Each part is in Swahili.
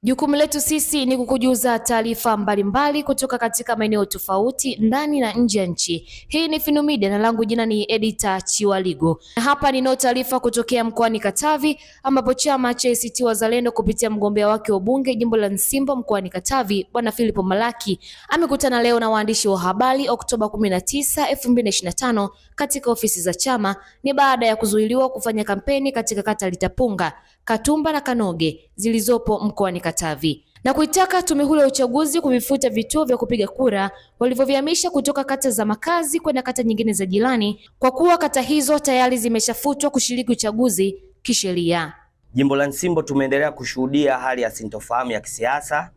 Jukumu letu sisi ni kukujuza taarifa mbalimbali kutoka katika maeneo tofauti ndani na nje ya nchi. Hii ni Finu Media na langu jina ni Edita Chiwaligo. Na hapa ninao taarifa kutokea mkoani Katavi ambapo chama cha ACT Wazalendo kupitia mgombea wake wa ubunge jimbo la Nsimbo mkoani Katavi Bwana Philip Malaki amekutana leo na waandishi wa habari Oktoba 19, 2025 katika ofisi za chama. Ni baada ya kuzuiliwa kufanya kampeni katika kata Litapunga, Katumba na Kanoge zilizopo mkoani Katavi na kuitaka tume huru ya uchaguzi kuvifuta vituo vya kupiga kura walivyovihamisha kutoka kata za makazi kwenda kata nyingine za jirani kwa kuwa kata hizo tayari zimeshafutwa kushiriki uchaguzi kisheria. Jimbo la Nsimbo tumeendelea kushuhudia hali ya sintofahamu ya kisiasa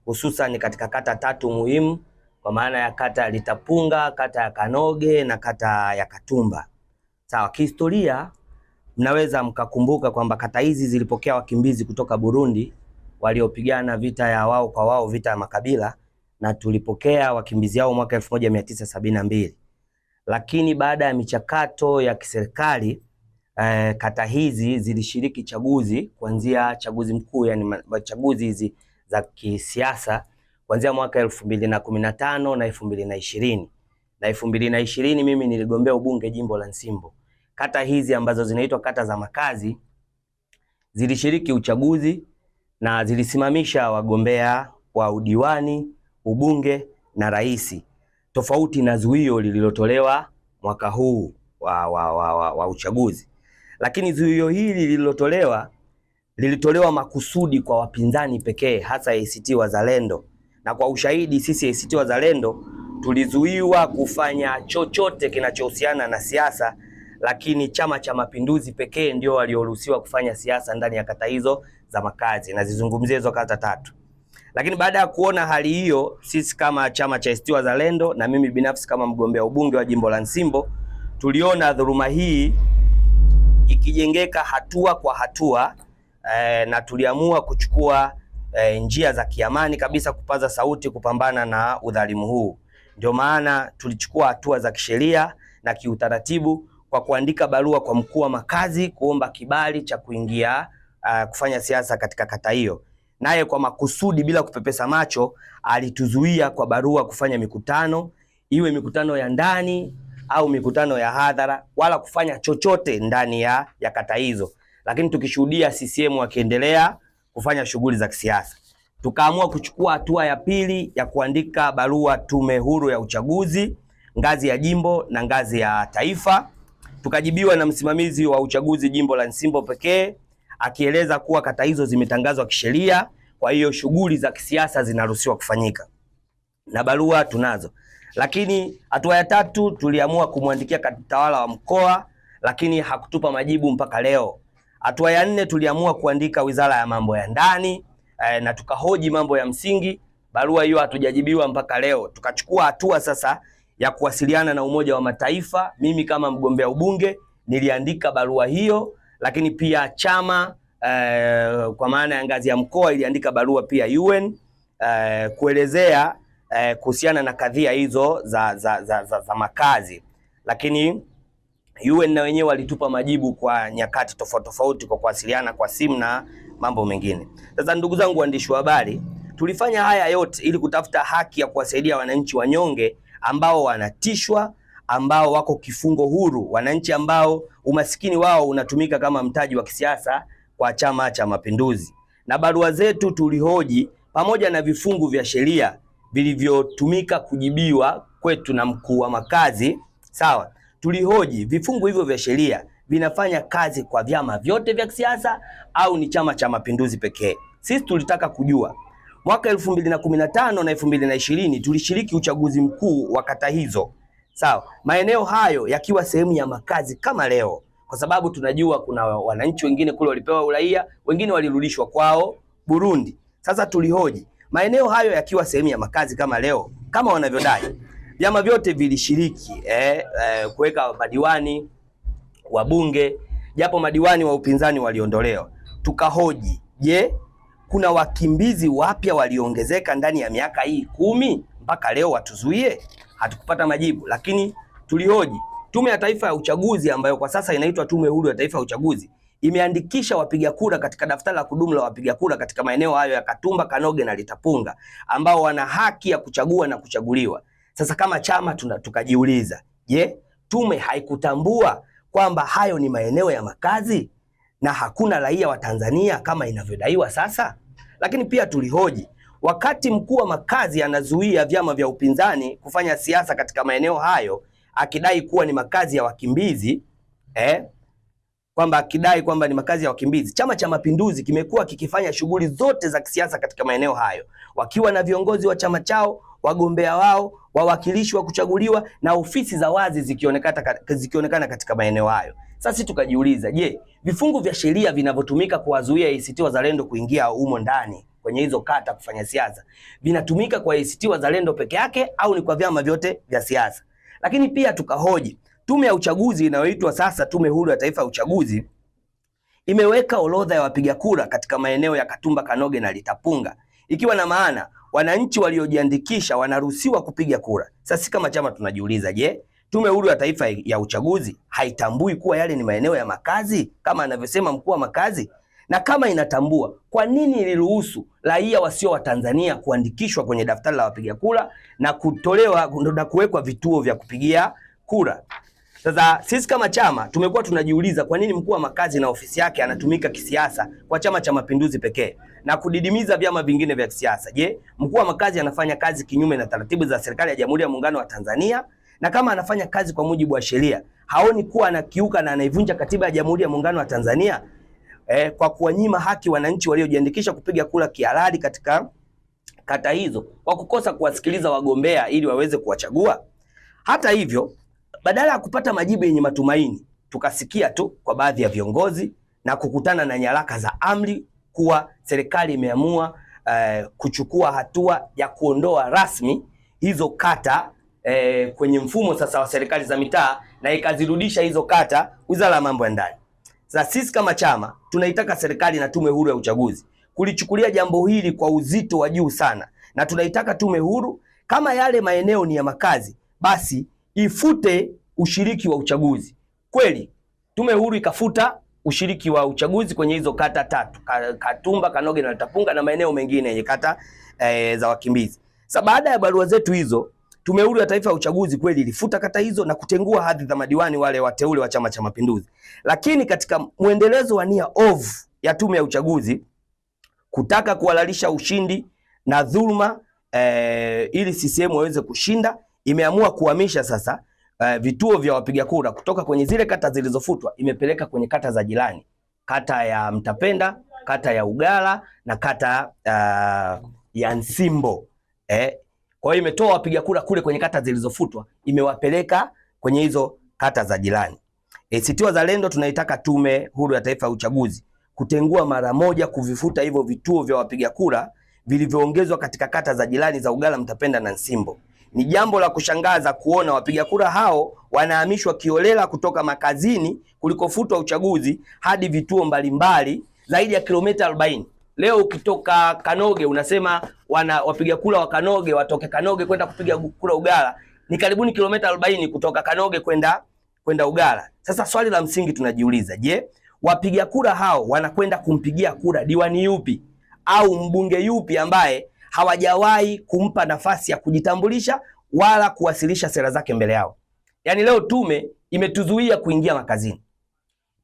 hususan katika kata tatu muhimu kwa maana ya kata ya Litapunga, kata ya Kanoge na kata ya Katumba. Sawa, kihistoria mnaweza mkakumbuka kwamba kata hizi zilipokea wakimbizi kutoka Burundi waliopigana vita ya wao kwa wao, vita ya makabila, na tulipokea wakimbizi hao mwaka 1972. Lakini baada ya michakato ya kiserikali kata hizi zilishiriki chaguzi kuanzia chaguzi mkuu, yani chaguzi hizi za kisiasa kuanzia mwaka 2015 na 2020. Na 2020 mimi niligombea ubunge jimbo la Nsimbo. Kata hizi ambazo zinaitwa kata za makazi zilishiriki uchaguzi na zilisimamisha wagombea wa udiwani, ubunge na rais, tofauti na zuio lililotolewa mwaka huu wa uchaguzi. Lakini zuio hili lilitolewa makusudi kwa wapinzani pekee, hasa ACT Wazalendo, na kwa ushahidi sisi ACT Wazalendo tulizuiwa kufanya chochote kinachohusiana na siasa, lakini Chama cha Mapinduzi pekee ndio walioruhusiwa kufanya siasa ndani ya kata hizo za makazi, na zizungumzie hizo kata tatu. Lakini baada ya kuona hali hiyo, sisi kama chama cha ACT Wazalendo na mimi binafsi kama mgombea ubunge wa jimbo la Nsimbo, tuliona dhuluma hii ikijengeka hatua kwa hatua, na tuliamua kuchukua njia za kiamani kabisa kupaza sauti kupambana na udhalimu huu. Ndio maana tulichukua hatua za kisheria na kiutaratibu kwa kuandika barua kwa mkuu wa makazi kuomba kibali cha kuingia kufanya siasa katika kata hiyo. Naye kwa makusudi bila kupepesa macho alituzuia kwa barua kufanya mikutano, iwe mikutano ya ndani au mikutano ya hadhara, wala kufanya chochote ndani ya kata hizo. Lakini tukishuhudia CCM wakiendelea kufanya shughuli za kisiasa, tukaamua kuchukua hatua ya pili ya kuandika barua tume huru ya uchaguzi ngazi ya jimbo na ngazi ya taifa. Tukajibiwa na msimamizi wa uchaguzi jimbo la Nsimbo pekee akieleza kuwa kata hizo zimetangazwa kisheria, kwa hiyo shughuli za kisiasa zinaruhusiwa kufanyika na barua tunazo. Lakini hatua ya tatu tuliamua kumwandikia katibu tawala wa mkoa, lakini hakutupa majibu mpaka leo. Hatua ya nne tuliamua kuandika wizara ya mambo ya ndani na tukahoji mambo ya msingi. Barua hiyo hatujajibiwa mpaka leo. Tukachukua hatua sasa ya kuwasiliana na Umoja wa Mataifa. Mimi kama mgombea ubunge niliandika barua hiyo, lakini pia chama kwa maana ya ngazi ya mkoa iliandika barua pia UN kuelezea kuhusiana na kadhia hizo za makazi. Lakini UN na wenyewe walitupa majibu kwa nyakati tofauti tofauti kwa kuwasiliana kwa simu na mambo mengine. Sasa ndugu zangu waandishi wa habari, tulifanya haya yote ili kutafuta haki ya kuwasaidia wananchi wanyonge ambao wanatishwa, ambao wako kifungo huru, wananchi ambao umasikini wao unatumika kama mtaji wa kisiasa kwa Chama cha Mapinduzi. Na barua zetu tulihoji pamoja na vifungu vya sheria vilivyotumika kujibiwa kwetu na mkuu wa makazi. Sawa, tulihoji vifungu hivyo vya sheria vinafanya kazi kwa vyama vyote vya kisiasa au ni Chama cha Mapinduzi pekee. Sisi tulitaka kujua. Mwaka 2015 na 2020 tulishiriki uchaguzi mkuu wa kata hizo. Sawa, maeneo hayo yakiwa sehemu ya makazi kama leo, kwa sababu tunajua kuna wananchi wengine kule walipewa uraia, wengine walirudishwa kwao Burundi. Sasa tulihoji maeneo hayo yakiwa sehemu ya makazi kama leo, kama wanavyodai vyama vyote vilishiriki kuweka madiwani, wabunge, japo madiwani wa upinzani waliondolewa. Tukahoji, je, kuna wakimbizi wapya waliongezeka ndani ya miaka hii 10 mpaka leo watuzuie? Hatukupata majibu. Lakini tulihoji Tume ya Taifa ya Uchaguzi ambayo kwa sasa inaitwa Tume Huru ya Taifa ya Uchaguzi imeandikisha wapiga kura katika daftari la kudumu la wapiga kura katika maeneo hayo ya Katumba, Kanoge na Litapunga ambao wana haki ya kuchagua na kuchaguliwa. Sasa kama chama tukajiuliza, je, tume haikutambua kwamba hayo ni maeneo ya makazi na hakuna raia wa Tanzania kama inavyodaiwa sasa? Lakini pia tulihoji, wakati mkuu wa makazi anazuia vyama vya upinzani kufanya siasa katika maeneo hayo akidai kuwa ni makazi ya wakimbizi, kwamba akidai kwamba ni makazi ya wakimbizi, Chama cha Mapinduzi kimekuwa kikifanya shughuli zote za kisiasa katika maeneo hayo, wakiwa na viongozi wa chama chao, wagombea wao, wawakilishi wa kuchaguliwa na ofisi za wazi zikionekana katika maeneo hayo. Sasa tukajiuliza, je, vifungu vya sheria vinavyotumika kuwazuia ACT Wazalendo kuingia humo ndani kwenye hizo kata kufanya siasa vinatumika kwa ACT Wazalendo peke yake au ni kwa vyama vyote vya siasa? Lakini pia tukahoji, tume ya uchaguzi inayoitwa sasa Tume Huru ya Taifa ya Uchaguzi imeweka orodha ya wapiga kura katika maeneo ya Katumba, Kanoge na Litapunga, ikiwa na maana wananchi waliojiandikisha wanaruhusiwa kupiga kura. Sasa kama chama tunajiuliza, je, Tume Huru ya Taifa ya Uchaguzi haitambui kuwa yale ni maeneo ya makazi kama anavyosema mkuu wa makazi? Na kama inatambua, kwa nini iliruhusu raia wasio wa Tanzania kuandikishwa kwenye daftari la wapiga kura na kutolewa na kuwekwa vituo vya kupigia kura? Sasa sisi kama chama tumekuwa tunajiuliza, kwa nini mkuu wa makazi na ofisi yake anatumika kisiasa kwa Chama cha Mapinduzi pekee na kudidimiza vyama vingine vya kisiasa? Je, mkuu wa makazi anafanya kazi kinyume na taratibu za serikali ya Jamhuri ya Muungano wa Tanzania? Na kama anafanya kazi kwa mujibu wa sheria, haoni kuwa anakiuka na anaivunja katiba ya Jamhuri ya Muungano wa Tanzania kwa kuwanyima haki wananchi waliojiandikisha kupiga kura kihalali katika kata hizo kwa kukosa kuwasikiliza wagombea ili waweze kuwachagua? Hata hivyo, badala ya kupata majibu yenye matumaini, tukasikia tu kwa baadhi ya viongozi na kukutana na nyaraka za amri kuwa serikali imeamua kuchukua hatua ya kuondoa rasmi hizo kata kwenye mfumo sasa wa serikali za mitaa na ikazirudisha hizo kata Wizara ya Mambo ya Ndani. Sasa sisi kama chama tunaitaka serikali na Tume Huru ya Uchaguzi kulichukulia jambo hili kwa uzito wa juu sana, na tunaitaka tume huru, kama yale maeneo ni ya makazi, basi ifute ushiriki wa uchaguzi. Kweli Tume Huru ikafuta ushiriki wa uchaguzi kwenye hizo kata tatu, Katumba, Kanoge na Litapunga na maeneo mengine yenye kata za wakimbizi. Sasa baada ya barua zetu hizo, Tume Huru ya Taifa ya Uchaguzi kweli ilifuta kata hizo na kutengua hadhi za madiwani wale wateule wa Chama cha Mapinduzi. Lakini katika muendelezo wa nia ovu ya tume ya uchaguzi kutaka kuhalalisha ushindi na dhuluma ili CCM waweze kushinda, imeamua kuhamisha sasa vituo vya wapiga kura kutoka kwenye zile kata zilizofutwa, imepeleka kwenye kata za jirani, kata ya Mtapenda, kata ya Ugala na kata ya Nsimbo. Kwa hiyo imetoa wapiga kura kule kwenye kata zilizofutwa, imewapeleka kwenye hizo kata za jirani. ACT Wazalendo tunaitaka Tume Huru ya Taifa ya Uchaguzi kutengua mara moja, kuvifuta hivyo vituo vya wapiga kura vilivyoongezwa katika kata za jirani za Ugala, Mtapenda na Nsimbo. Ni jambo la kushangaza kuona wapiga kura hao wanahamishwa kiolela kutoka makazini kulikofutwa uchaguzi hadi vituo mbalimbali zaidi ya kilomita 40. Leo ukitoka Kanoge unasema wapiga kura wa Kanoge watoke Kanoge kwenda kupiga kura Ugala, ni karibuni kilomita 40 kutoka Kanoge kwenda Ugala. Sasa swali la msingi tunajiuliza, je, wapiga kura hao wanakwenda kumpigia kura diwani yupi au mbunge yupi ambaye hawajawahi kumpa nafasi ya kujitambulisha wala kuwasilisha sera zake mbele yao? Yaani leo tume imetuzuia kuingia makazini,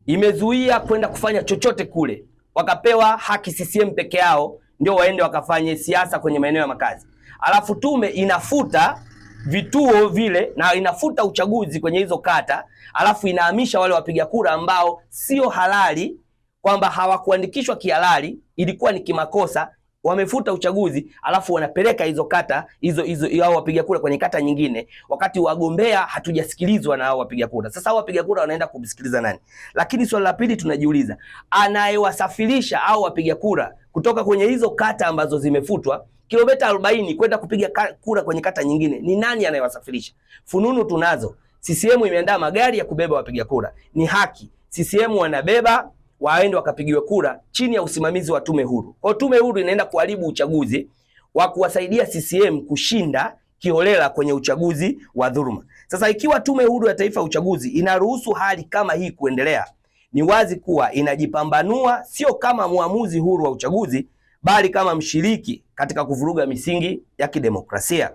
imezuia kwenda kufanya chochote kule, wakapewa haki CCM peke yao ndio waende wakafanye siasa kwenye maeneo ya makazi. Alafu tume inafuta vituo vile na inafuta uchaguzi kwenye hizo kata, alafu inahamisha wale wapiga kura ambao sio halali, kwamba hawakuandikishwa kihalali, ilikuwa ni kimakosa, wamefuta uchaguzi, alafu wanapeleka hizo kata hizo hao wapiga kura kwenye kata nyingine, wakati wagombea hatujasikilizwa na hao wapiga kura. Sasa hao wapiga kura wanaenda kumsikiliza nani? Lakini swali la pili tunajiuliza, anayewasafirisha hao wapiga kura kutoka kwenye hizo kata ambazo zimefutwa kilomita 40 kwenda kupiga kura kwenye kata nyingine, ni nani anayewasafirisha? Fununu tunazo, CCM imeandaa magari ya kubeba wapiga kura, ni haki, CCM wanabeba waende wakapigiwe kura chini ya usimamizi wa tume huru. Kwa tume huru inaenda kuharibu uchaguzi wa kuwasaidia CCM kushinda kiholela kwenye uchaguzi wa dhuluma. Sasa ikiwa Tume Huru ya Taifa ya Uchaguzi inaruhusu hali kama hii kuendelea, ni wazi kuwa inajipambanua sio kama muamuzi huru wa uchaguzi, bali kama mshiriki katika kuvuruga misingi ya kidemokrasia.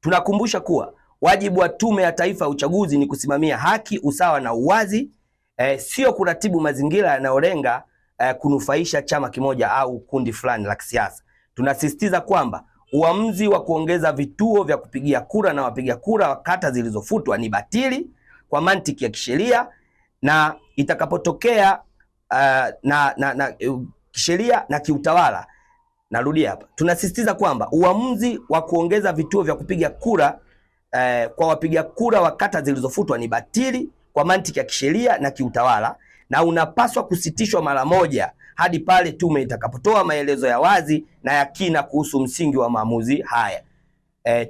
Tunakumbusha kuwa wajibu wa Tume ya Taifa ya Uchaguzi ni kusimamia haki, usawa na uwazi, sio kuratibu mazingira yanayolenga kunufaisha chama kimoja au kundi fulani la kisiasa. Tunasisitiza kwamba uamuzi wa kuongeza vituo vya kupigia kura na wapiga kura wa kata zilizofutwa ni batili kwa mantiki ya kisheria, na itakapotokea kisheria na kiutawala. Narudia hapa, tunasisitiza kwamba uamuzi wa kuongeza vituo vya kupiga kura kwa wapiga kura wa kata zilizofutwa ni batili kwa mantiki ya kisheria na kiutawala, na unapaswa kusitishwa mara moja hadi pale tume itakapotoa maelezo ya wazi na ya kina kuhusu msingi wa maamuzi haya.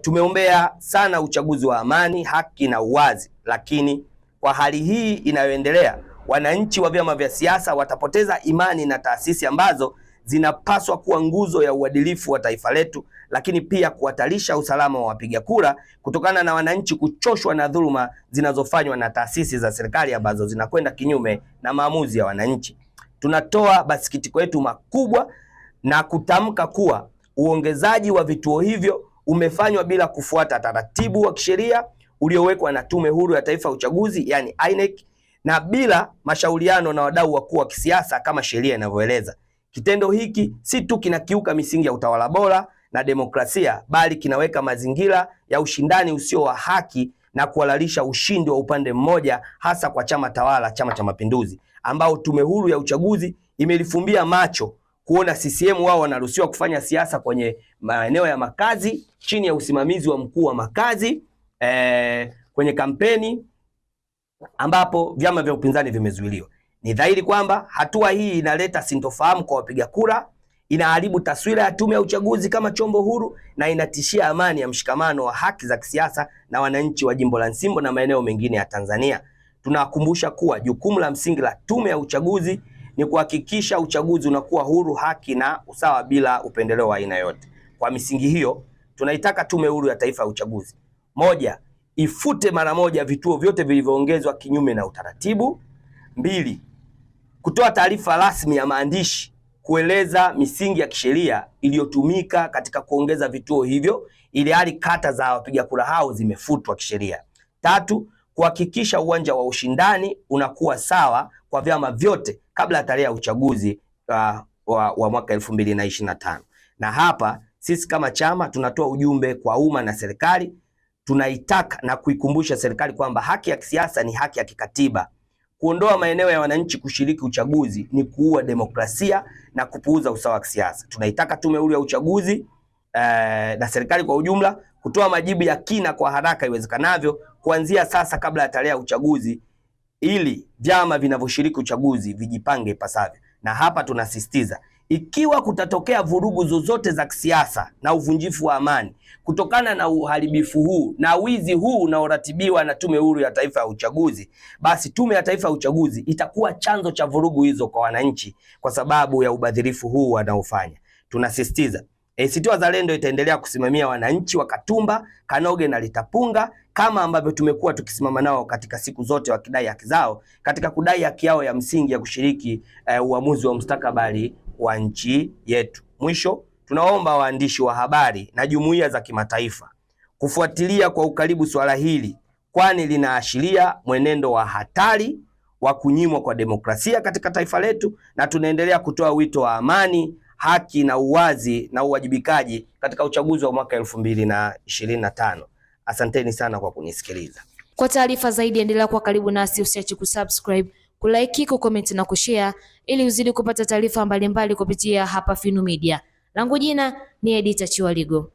Tumeombea sana uchaguzi wa amani, haki na uwazi, lakini kwa hali hii inayoendelea, wananchi wa vyama vya siasa watapoteza imani na taasisi ambazo zinapaswa kuwa nguzo ya uadilifu wa taifa letu, lakini pia kuhatarisha usalama wa wapiga kura kutokana na wananchi kuchoshwa na dhuluma zinazofanywa na taasisi za serikali ambazo zinakwenda kinyume na maamuzi ya wananchi. Tunatoa masikitiko yetu makubwa na kutamka kuwa uongezaji wa vituo hivyo umefanywa bila kufuata taratibu wa kisheria uliowekwa na Tume Huru ya Taifa ya Uchaguzi, yani INEC, na bila mashauriano na wadau wakuu wa kisiasa kama sheria inavyoeleza. Kitendo hiki si tu kinakiuka misingi ya utawala bora na demokrasia, bali kinaweka mazingira ya ushindani usio wa haki na kuhalalisha ushindi wa upande mmoja, hasa kwa chama tawala, Chama cha Mapinduzi, ambao Tume Huru ya Uchaguzi imelifumbia macho kuona CCM wao wanaruhusiwa kufanya siasa kwenye maeneo ya makazi chini ya usimamizi wa mkuu wa makazi, kwenye kampeni ambapo vyama vya upinzani vimezuiliwa. Ni dhahiri kwamba hatua hii inaleta sintofahamu kwa wapiga kura, inaharibu taswira ya Tume ya Uchaguzi kama chombo huru, na inatishia amani ya mshikamano wa haki za kisiasa na wananchi wa jimbo la Nsimbo na maeneo mengine ya Tanzania. Tunakumbusha kuwa jukumu la msingi la Tume ya Uchaguzi ni kuhakikisha uchaguzi unakuwa huru, haki na usawa bila upendeleo wa aina yote. Kwa misingi hiyo, tunaitaka Tume Huru ya Taifa ya Uchaguzi: moja, ifute mara moja vituo vyote vilivyoongezwa kinyume na utaratibu. Mbili, kutoa taarifa rasmi ya maandishi kueleza misingi ya kisheria iliyotumika katika kuongeza vituo hivyo, ili hali kata za wapiga kura hao zimefutwa kisheria. Tatu, kuhakikisha uwanja wa ushindani unakuwa sawa kwa vyama vyote kabla ya tarehe ya uchaguzi wa mwaka 2025. Na hapa sisi kama chama tunatoa ujumbe kwa umma na serikali. Tunaitaka na kuikumbusha serikali kwamba haki ya kisiasa ni haki ya kikatiba. Kuondoa maeneo ya wananchi kushiriki uchaguzi ni kuua demokrasia na kupuuza usawa wa kisiasa. Tunaitaka Tume Huru ya Uchaguzi na serikali kwa ujumla kutoa majibu ya kina kwa haraka iwezekanavyo kuanzia sasa kabla ya tarehe ya uchaguzi, ili vyama vinavyoshiriki uchaguzi vijipange ipasavyo. Na hapa tunasisitiza, ikiwa kutatokea vurugu zozote za kisiasa na uvunjifu wa amani kutokana na uharibifu huu na wizi huu unaoratibiwa na Tume Huru ya Taifa ya Uchaguzi, basi Tume ya Taifa ya Uchaguzi itakuwa chanzo cha vurugu hizo kwa wananchi kwa sababu ya ubadhirifu huu wanaofanya. Tunasisitiza ACT Wazalendo itaendelea kusimamia wananchi wa Katumba, Kanoge na Litapunga kama ambavyo tumekuwa tukisimama nao katika siku zote, wakidai haki zao katika kudai haki yao ya msingi ya kushiriki uamuzi wa mustakabali wa nchi yetu. Mwisho, tunaomba waandishi wa habari na jumuiya za kimataifa kufuatilia kwa ukaribu swala hili, kwani linaashiria mwenendo wa hatari wa kunyimwa kwa demokrasia katika taifa letu, na tunaendelea kutoa wito wa amani, haki na uwazi na uwajibikaji katika uchaguzi wa mwaka 2025. Asanteni sana kwa kunisikiliza. Kwa taarifa zaidi endelea kuwa karibu nasi, usiache kusubscribe, kulike, kucomment na kushare ili uzidi kupata taarifa mbalimbali kupitia hapa Finu Media. Langu jina ni Edita Chiwaligo.